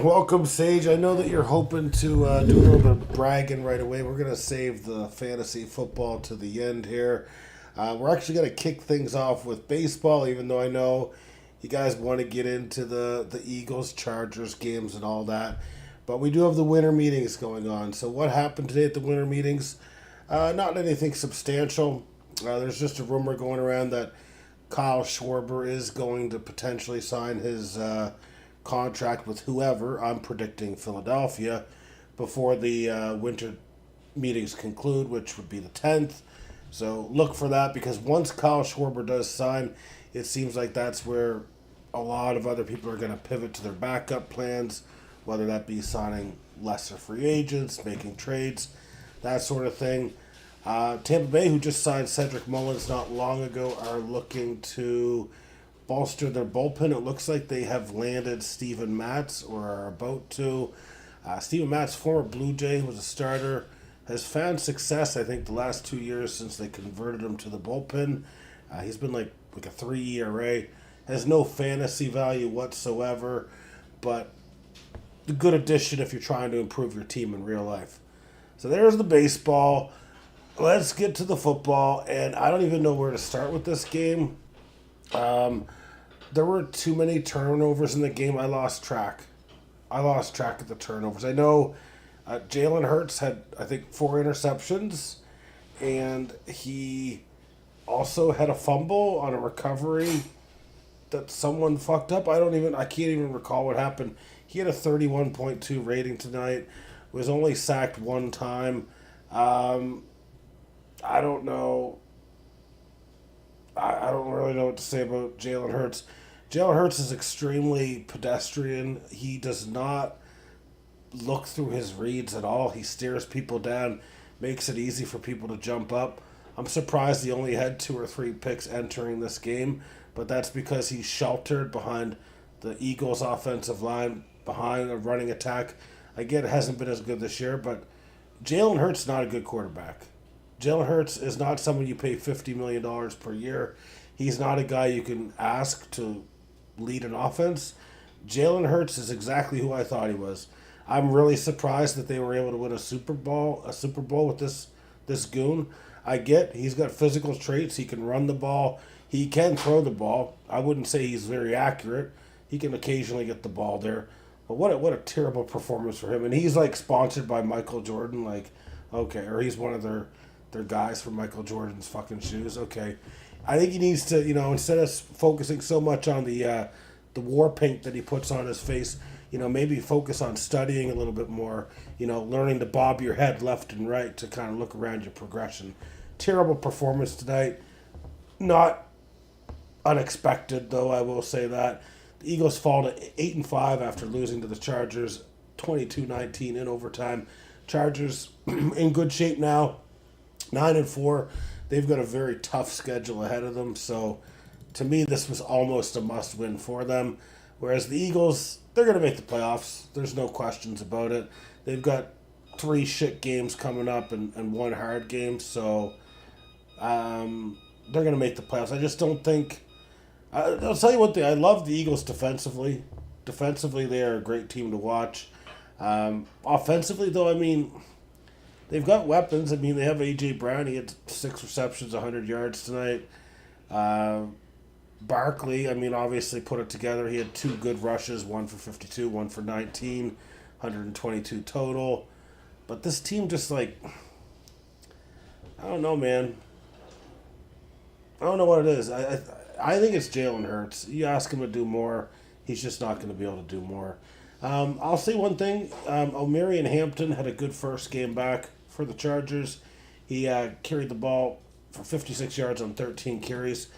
Welcome, Sage. I know that you're hoping to do a little bit of bragging right away. We're going to save the fantasy football to the end here. We're actually going to kick things off with baseball, even though I know you guys want to get into the Eagles, Chargers games and all that. But we do have the winter meetings going on. So what happened today at the winter meetings? Not anything substantial. There's just a rumor going around that Kyle Schwarber is going to potentially sign his contract with whoever. I'm predicting Philadelphia before the winter meetings conclude, which would be the 10th. So look for that, because once Kyle Schwarber does sign, it seems like that's where a lot of other people are going to pivot to their backup plans, whether that be signing lesser free agents, making trades, that sort of thing. Tampa Bay, who just signed Cedric Mullins not long ago, are looking to bolster their bullpen. It looks like they have landed Steven Matz, or are about to. Steven Matz, former Blue Jay, who was a starter, has found success, I think, the last 2 years since they converted him to the bullpen. He's been like a 3 ERA. Has no fantasy value whatsoever, but a good addition if you're trying to improve your team in real life. So there's the baseball. Let's get to the football, and I don't even know where to start with this game. There were too many turnovers in the game. I lost track of the turnovers. I know Jalen Hurts had, I think, 4 interceptions, and he also had a fumble on a recovery that someone fucked up. I can't even recall what happened. He had a 31.2 rating tonight. Was only sacked 1 time. I don't know. I don't really know what to say about Jalen Hurts. Jalen Hurts is extremely pedestrian. He does not look through his reads at all. He stares people down, makes it easy for people to jump up. I'm surprised he only had 2 or 3 picks entering this game, but that's because he's sheltered behind the Eagles' offensive line, behind a running attack. I get it hasn't been as good this year, but Jalen Hurts is not a good quarterback. Jalen Hurts is not someone you pay $50 million per year. He's not a guy you can ask to lead an offense. Jalen Hurts is exactly who I thought he was. I'm really surprised that they were able to win a Super Bowl with this goon. I get he's got physical traits. He can run the ball. He can throw the ball. I wouldn't say he's very accurate. He can occasionally get the ball there. But what a terrible performance for him. And he's like sponsored by Michael Jordan, like, okay, or he's one of their guys for Michael Jordan's fucking shoes. Okay. I think he needs to, instead of focusing so much on the war paint that he puts on his face, maybe focus on studying a little bit more, learning to bob your head left and right to kind of look around your progression. Terrible performance tonight. Not unexpected, though, I will say that. The Eagles fall to 8-5 after losing to the Chargers 22-19 in overtime. Chargers in good shape now, 9-4. They've got a very tough schedule ahead of them, so to me this was almost a must-win for them. Whereas the Eagles, they're going to make the playoffs. There's no questions about it. They've got 3 shit games coming up and 1 hard game, so they're going to make the playoffs. I just don't think... I'll tell you one thing. I love the Eagles defensively. Defensively, they are a great team to watch. Offensively, though, they've got weapons. They have A.J. Brown. He had 6 receptions, 100 yards tonight. Barkley, I mean, obviously put it together. He had 2 good rushes, one for 52, one for 19, 122 total. But this team just like, I don't know, man. I don't know what it is. I think it's Jalen Hurts. You ask him to do more, he's just not going to be able to do more. I'll say one thing. O'Marion Hampton had a good first game back for the Chargers. He carried the ball for 56 yards on 13 carries.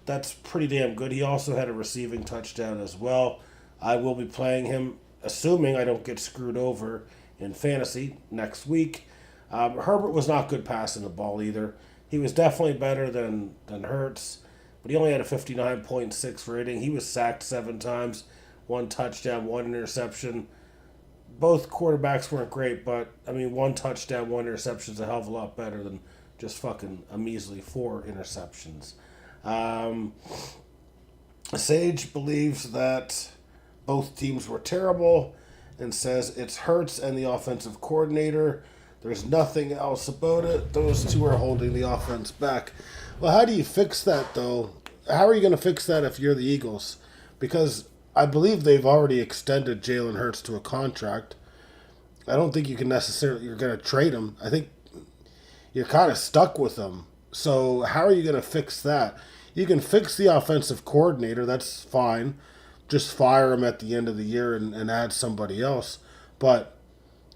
That's pretty damn good. He also had a receiving touchdown as well. I will be playing him, assuming I don't get screwed over in fantasy next week. Herbert was not good passing the ball either. He was definitely better than Hurts, but he only had a 59.6 rating. He was sacked 7 times, 1 touchdown, 1 interception. Both quarterbacks weren't great, but, I mean, 1 touchdown, 1 interception is a hell of a lot better than just fucking a measly 4 interceptions. Sage believes that both teams were terrible and says it's Hurts and the offensive coordinator. There's nothing else about it. Those two are holding the offense back. Well, how do you fix that, though? How are you going to fix that if you're the Eagles? Because I believe they've already extended Jalen Hurts to a contract. I don't think you can necessarily, you're going to trade him. I think you're kind of stuck with him. So how are you going to fix that? You can fix the offensive coordinator. That's fine. Just fire him at the end of the year and add somebody else. But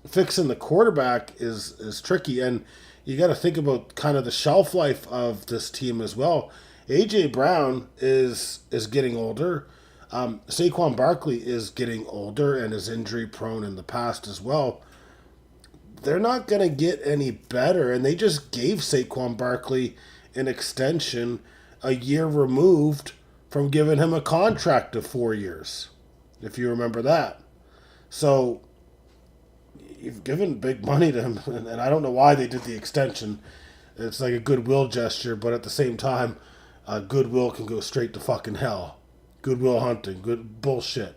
fixing the quarterback is tricky. And you got to think about kind of the shelf life of this team as well. A.J. Brown is getting older. Saquon Barkley is getting older and is injury prone in the past as well. They're not going to get any better. And they just gave Saquon Barkley an extension a year removed from giving him a contract of 4 years, if you remember that. So you've given big money to him, and I don't know why they did the extension. It's like a goodwill gesture, but at the same time, goodwill can go straight to fucking hell. Goodwill Hunting, good bullshit.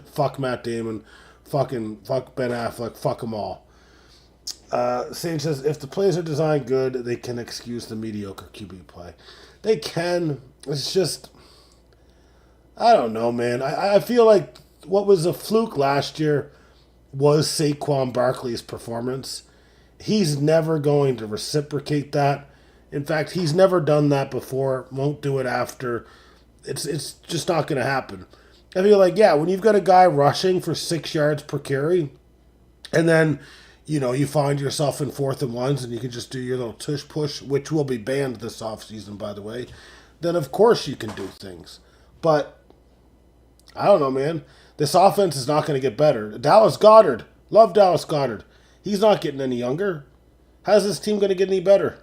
Fuck Matt Damon, fuck Ben Affleck, fuck them all. Sage says, if the plays are designed good, they can excuse the mediocre QB play. They can. It's just, I don't know, man. I feel like what was a fluke last year was Saquon Barkley's performance. He's never going to reciprocate that. In fact, he's never done that before, won't do it after. It's just not going to happen. I feel like, yeah, when you've got a guy rushing for 6 yards per carry, and then, you find yourself in 4th and 1s and you can just do your little tush push, which will be banned this offseason, by the way, then of course you can do things. But, I don't know, man. This offense is not going to get better. Dallas Goedert. Love Dallas Goedert. He's not getting any younger. How's this team going to get any better?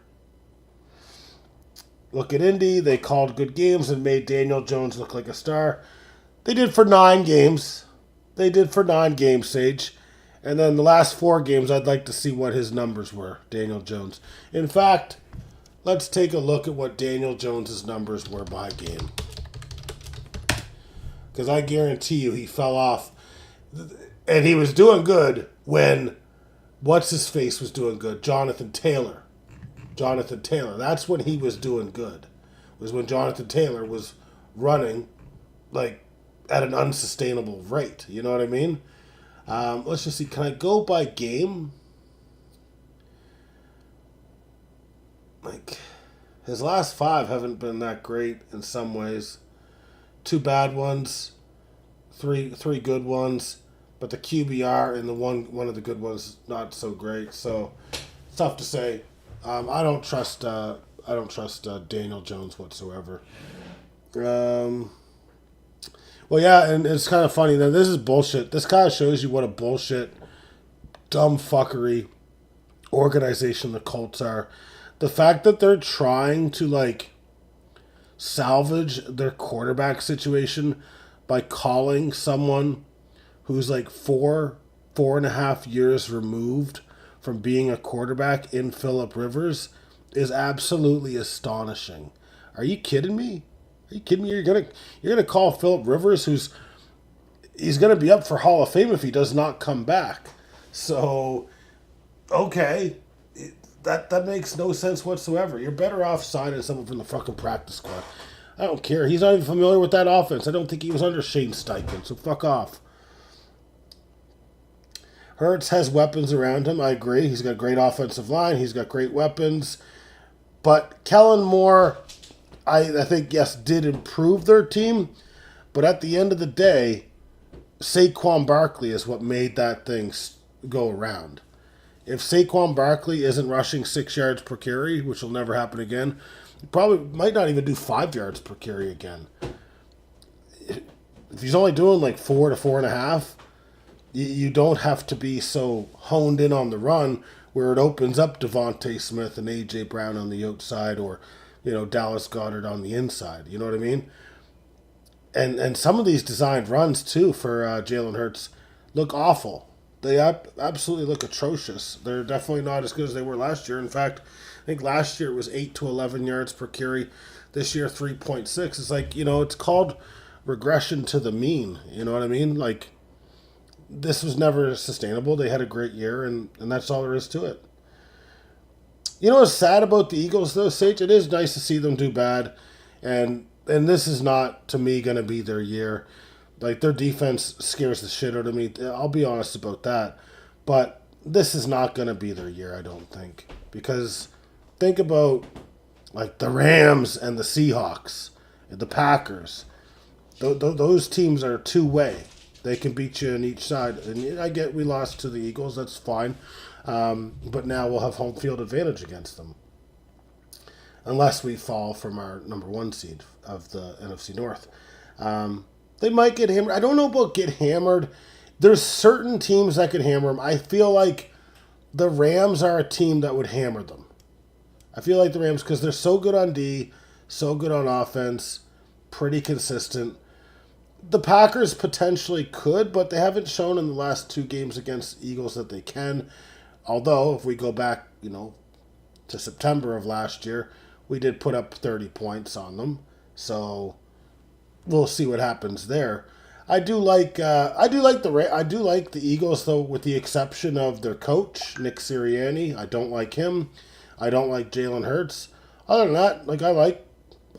Look at Indy. They called good games and made Daniel Jones look like a star. They did for 9 games. Sage. And then the last 4 games, I'd like to see what his numbers were, Daniel Jones. In fact, let's take a look at what Daniel Jones' numbers were by game. Because I guarantee you he fell off. And he was doing good when what's-his-face was doing good, Jonathan Taylor. That's when he was doing good. Was when Jonathan Taylor was running like at an unsustainable rate. You know what I mean? Let's just see. Can I go by game? Like, his last 5 haven't been that great in some ways. 2 bad ones, 3 good ones, but the QBR and the one of the good ones not so great. So it's tough to say. I don't trust Daniel Jones whatsoever. Well, yeah, and it's kind of funny that this is bullshit. This kind of shows you what a bullshit, dumb fuckery organization the Colts are. The fact that they're trying to, salvage their quarterback situation by calling someone who's, 4.5 years removed from being a quarterback in Phillip Rivers is absolutely astonishing. Are you kidding me? You're gonna call Phillip Rivers, he's gonna be up for Hall of Fame if he does not come back. So, okay, that makes no sense whatsoever. You're better off signing someone from the fucking practice squad. I don't care. He's not even familiar with that offense. I don't think he was under Shane Steichen, so fuck off. Hurts has weapons around him. I agree. He's got a great offensive line. He's got great weapons. But Kellen Moore, I think, yes, did improve their team. But at the end of the day, Saquon Barkley is what made that thing go around. If Saquon Barkley isn't rushing 6 yards per carry, which will never happen again, he probably might not even do 5 yards per carry again. If he's only doing like 4 to 4.5, you don't have to be so honed in on the run where it opens up Devontae Smith and A.J. Brown on the outside, or, Dallas Goedert on the inside. You know what I mean? And some of these designed runs, too, for Jalen Hurts look awful. They absolutely look atrocious. They're definitely not as good as they were last year. In fact, I think last year it was 8 to 11 yards per carry. This year, 3.6. It's like, it's called regression to the mean. You know what I mean? Like, this was never sustainable. They had a great year, and that's all there is to it. You know what's sad about the Eagles, though, Sage? It is nice to see them do bad, and this is not, to me, going to be their year. Like, their defense scares the shit out of me. I'll be honest about that. But this is not going to be their year, I don't think. Because think about, like, the Rams and the Seahawks and the Packers. Those teams are two-way. They can beat you on each side. And I get we lost to the Eagles. That's fine. But now we'll have home field advantage against them. Unless we fall from our number 1 seed of the NFC North. They might get hammered. I don't know about get hammered. There's certain teams that could hammer them. I feel like the Rams are a team that would hammer them. I feel like the Rams, because they're so good on D, so good on offense, pretty consistent. The Packers potentially could, but they haven't shown in the last 2 games against Eagles that they can. Although, if we go back, to September of last year, we did put up 30 points on them. So we'll see what happens there. I do like the Eagles, though, with the exception of their coach, Nick Sirianni. I don't like him. I don't like Jalen Hurts. Other than that,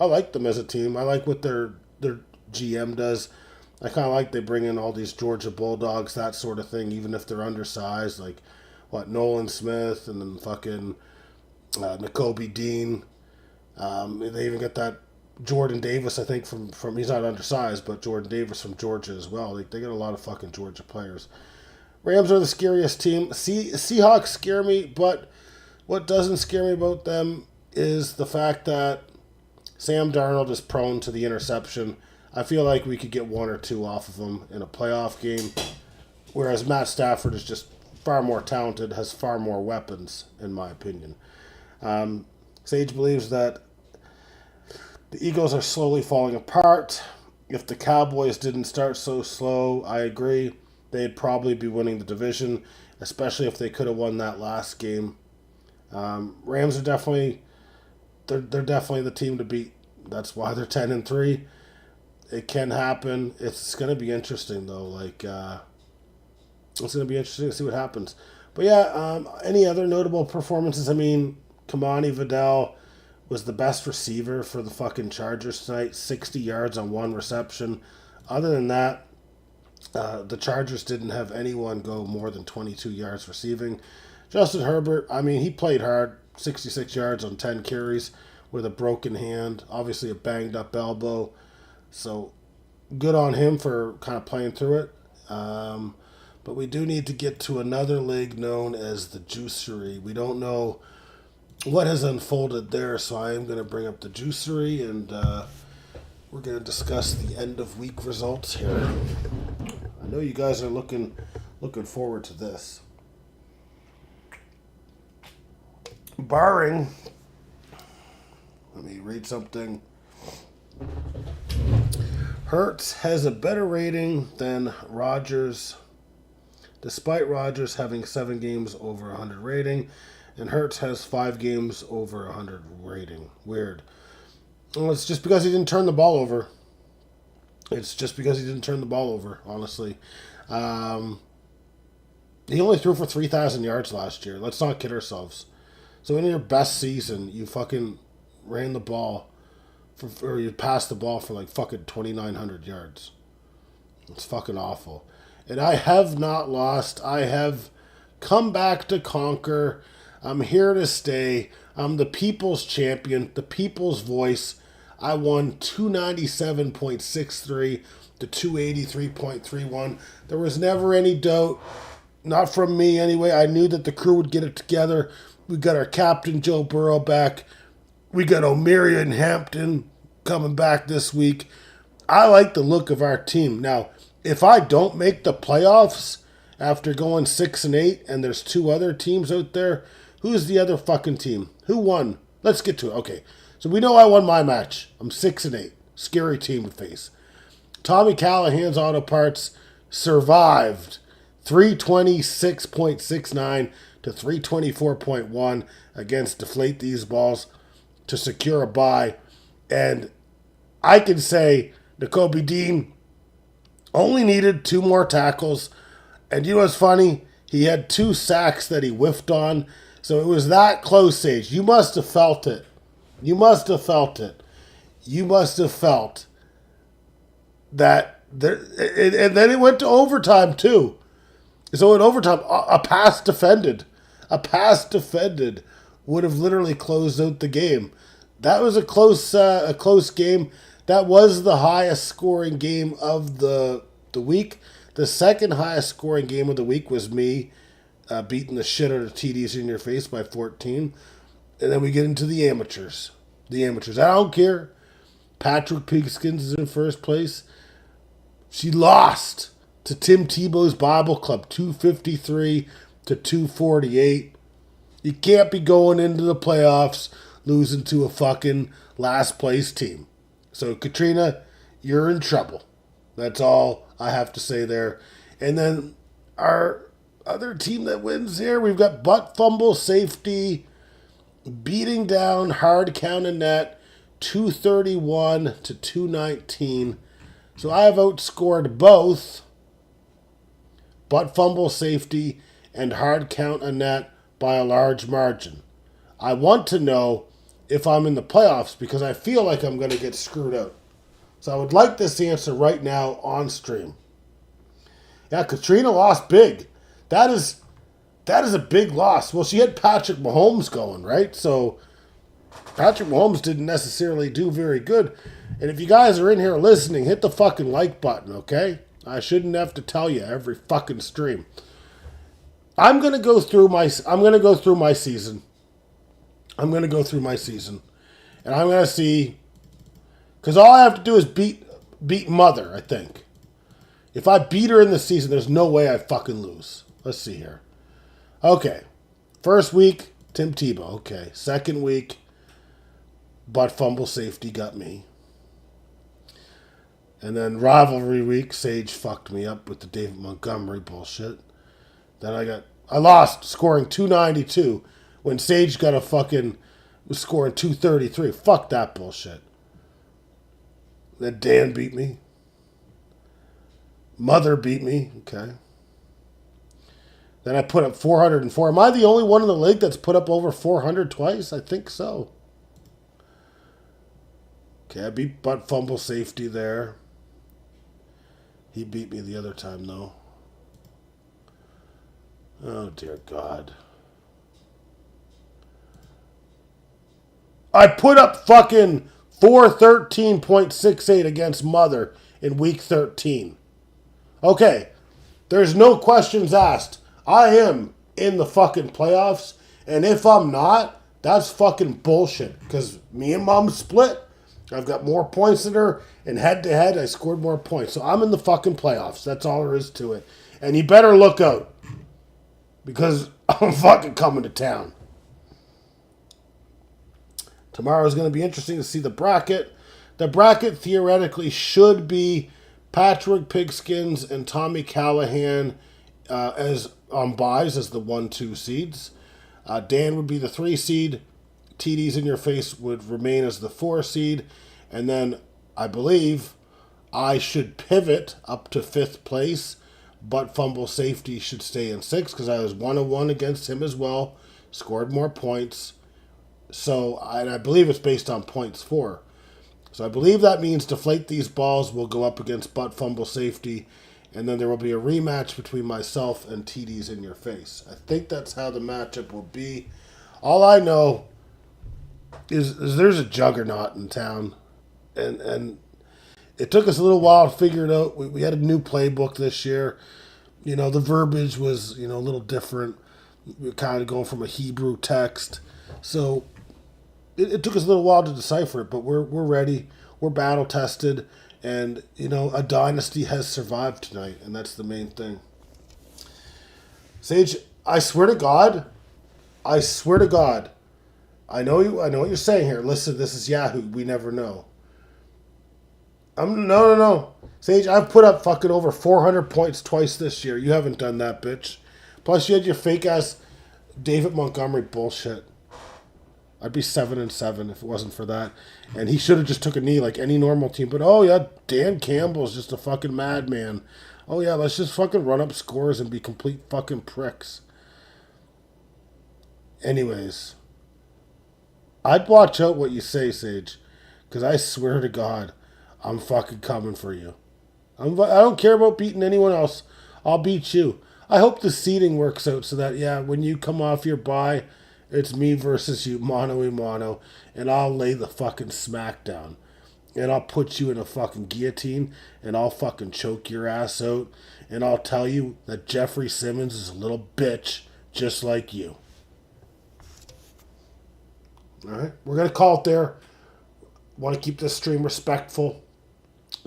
I like them as a team. I like what their GM does. I kind of like they bring in all these Georgia Bulldogs, that sort of thing, even if they're undersized, like Nolan Smith and then fucking Nakobe Dean. They even get that Jordan Davis, I think, from he's not undersized, but Jordan Davis from Georgia as well. They get a lot of fucking Georgia players. Rams are the scariest team. Seahawks scare me, but what doesn't scare me about them is the fact that Sam Darnold is prone to the interception. I feel like we could get 1 or 2 off of him in a playoff game, whereas Matt Stafford is just far more talented, has far more weapons, in my opinion. Sage believes that the Eagles are slowly falling apart. If the Cowboys didn't start so slow, I agree, they'd probably be winning the division, especially if they could have won that last game. Rams are definitely the team to beat. That's why they're 10-3. It can happen. It's going to be interesting, though. It's going to be interesting to see what happens. But yeah, any other notable performances? I mean, Kamani Vidal was the best receiver for the fucking Chargers tonight. 60 yards on 1 reception. Other than that, the Chargers didn't have anyone go more than 22 yards receiving. Justin Herbert, I mean, he played hard. 66 yards on 10 carries with a broken hand. Obviously a banged up elbow. So good on him for kind of playing through it. But we do need to get to another league known as the Juicery. We don't know what has unfolded there, so I am going to bring up the Juicery, and we're going to discuss the end of week results here. I know you guys are looking forward to this. Barring, let me read something. Hurts has a better rating than Rodgers, despite Rodgers having 7 games over 100 rating, and Hurts has 5 games over 100 rating. Weird. Well, it's just because he didn't turn the ball over. Honestly. He only threw for 3,000 yards last year. Let's not kid ourselves. So in your best season, you fucking ran the ball or you pass the ball for like fucking 2,900 yards. It's fucking awful. And I have not lost. I have come back to conquer. I'm here to stay. I'm the people's champion, the people's voice. I won 297.63 to 283.31. There was never any doubt, not from me anyway. I knew that the crew would get it together. We got our captain, Joe Burrow, back. We got O'Meara Hampton coming back this week. I like the look of our team. Now, if I don't make the playoffs after going 6-8, and there's two other teams out there, who's the other fucking team? Who won? Let's get to it. Okay, so we know I won my match. I'm 6-8. Scary team to face. Tommy Callahan's Auto Parts survived 326.69 to 324.1 against Deflate These Balls to secure a bye. And I can say Nakobe Dean only needed 2 more tackles. And you know what's funny? He had 2 sacks that he whiffed on. So it was that close, Sage. You must have felt it. You must have felt it. You must have felt that there, and then it went to overtime too. So in overtime, a pass defended would have literally closed out the game. That was a close game. That was the highest scoring game of the week. The second highest scoring game of the week was me beating the shit out of TDs in your face by 14. And then we get into the amateurs. I don't care. Patrick Pigskins is in first place. She lost to Tim Tebow's Bible Club, 253 to 248. You can't be going into the playoffs losing to a fucking last place team. So, Katrina, you're in trouble. That's all I have to say there. And then our other team that wins here, we've got Butt Fumble Safety beating down Hard Count and Net, 231 to 219. So I have outscored both Butt Fumble Safety and Hard Count and Net by a large margin. I want to know if I'm in the playoffs because I feel like I'm going to get screwed out. So I would like this answer right now on stream. Yeah, Katrina lost big. That is a big loss. Well, she had Patrick Mahomes going, right? So Patrick Mahomes didn't necessarily do very good. And if you guys are in here listening, hit the fucking like button, okay? I shouldn't have to tell you every fucking stream. I'm going to go through my season. And I'm going to see, because all I have to do is beat Mother, I think. If I beat her in the season, there's no way I fucking lose. Let's see here. Okay. First week, Tim Tebow. Okay. Second week, Butt Fumble Safety got me. And then rivalry week, Sage fucked me up with the David Montgomery bullshit. Then I lost scoring 292 when Sage was scoring 233. Fuck that bullshit. Then Dan beat me. Mother beat me. Okay. Then I put up 404. Am I the only one in the league that's put up over 400 twice? I think so. Okay, I beat Butt Fumble Safety there. He beat me the other time, though. Oh, dear God. I put up fucking 413.68 against Mother in week 13. Okay, there's no questions asked. I am in the fucking playoffs, and if I'm not, that's fucking bullshit, because me and Mom split. I've got more points than her, and head-to-head, I scored more points. So I'm in the fucking playoffs. That's all there is to it. And you better look out, because I'm fucking coming to town. Tomorrow's going to be interesting to see the bracket. The bracket theoretically should be Patrick Pigskins and Tommy Callahan as on buys as the 1-2 seeds. Dan would be the 3 seed. TDs in your face would remain as the 4 seed. And then I believe I should pivot up to 5th place. Butt Fumble Safety should stay in 6th because I was 1-1 against him as well. Scored more points. So, and I believe it's based on points for. So I believe that means Deflate These Balls will go up against Butt Fumble Safety, and then there will be a rematch between myself and TD's In Your Face. I think that's how the matchup will be. All I know is there's a juggernaut in town, and it took us a little while to figure it out. We had a new playbook this year. You know, the verbiage was, a little different. We were kind of going from a Hebrew text. So it took us a little while to decipher it, but we're ready. We're battle tested. And, a dynasty has survived tonight, and that's the main thing. Sage, I swear to God, I know what you're saying here. Listen, this is Yahoo. We never know. No. Sage, I've put up fucking over 400 points twice this year. You haven't done that, bitch. Plus, you had your fake-ass David Montgomery bullshit. I'd be 7-7 if it wasn't for that. And he should have just took a knee like any normal team. But, oh, yeah, Dan Campbell's just a fucking madman. Oh, yeah, let's just fucking run up scores and be complete fucking pricks. Anyways, I'd watch out what you say, Sage. Because I swear to God, I'm fucking coming for you. I don't care about beating anyone else. I'll beat you. I hope the seeding works out so that, yeah, when you come off your bye, it's me versus you, mano-a-mano, and I'll lay the fucking smack down. And I'll put you in a fucking guillotine, and I'll fucking choke your ass out, and I'll tell you that Jeffrey Simmons is a little bitch just like you. All right? We're going to call it there. Want to keep this stream respectful,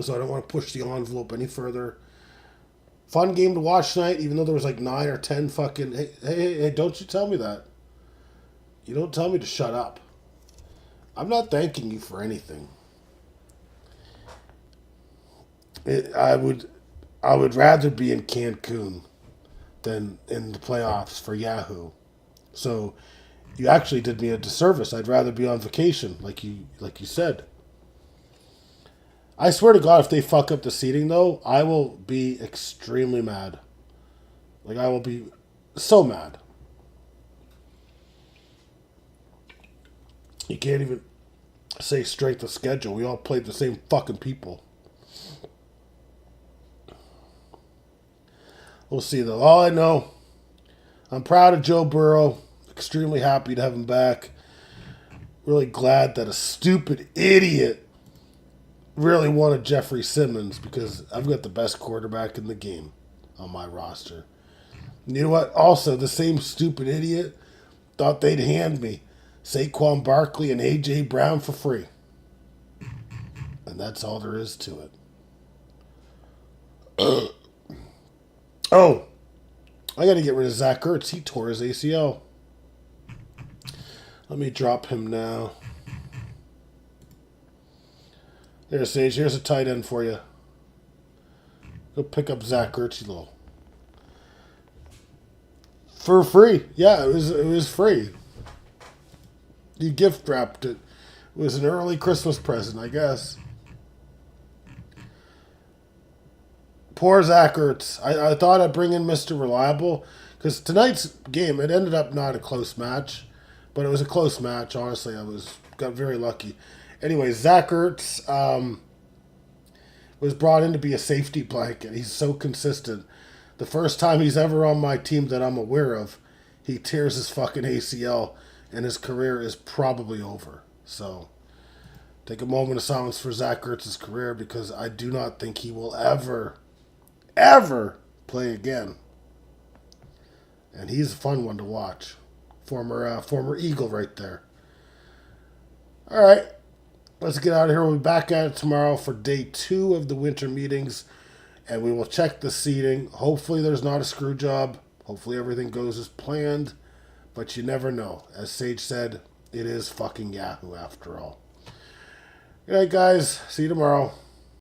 so I don't want to push the envelope any further. Fun game to watch tonight, even though there was like 9 or 10 fucking... Hey, don't you tell me that. You don't tell me to shut up. I'm not thanking you for anything. I would rather be in Cancun than in the playoffs for Yahoo. So you actually did me a disservice. I'd rather be on vacation, like you said. I swear to God, if they fuck up the seating, though, I will be extremely mad. Like, I will be so mad. You can't even say strength of schedule. We all played the same fucking people. We'll see, though. All I know, I'm proud of Joe Burrow. Extremely happy to have him back. Really glad that a stupid idiot really wanted Jeffrey Simmons, because I've got the best quarterback in the game on my roster. And you know what? Also, the same stupid idiot thought they'd hand me Saquon Barkley and A.J. Brown for free. And that's all there is to it. Oh, I got to get rid of Zach Ertz. He tore his ACL. Let me drop him now. There, Sage. Here's a tight end for you. Go pick up Zach Ertz, you little. For free. Yeah, it was free. You gift wrapped it. It was an early Christmas present, I guess. Poor Zach Ertz. I thought I'd bring in Mr. Reliable, because tonight's game, it ended up not a close match, but it was a close match. Honestly, got very lucky. Anyway, Zach Ertz was brought in to be a safety blanket. He's so consistent. The first time he's ever on my team that I'm aware of, he tears his fucking ACL, and his career is probably over. So, take a moment of silence for Zach Ertz's career, because I do not think he will ever play again. And he's a fun one to watch. Former Eagle right there. All right. Let's get out of here. We'll be back at it tomorrow for day 2 of the winter meetings, and we will check the seating. Hopefully there's not a screw job. Hopefully everything goes as planned, but you never know. As Sage said, it is fucking Yahoo after all. Good night, guys. See you tomorrow.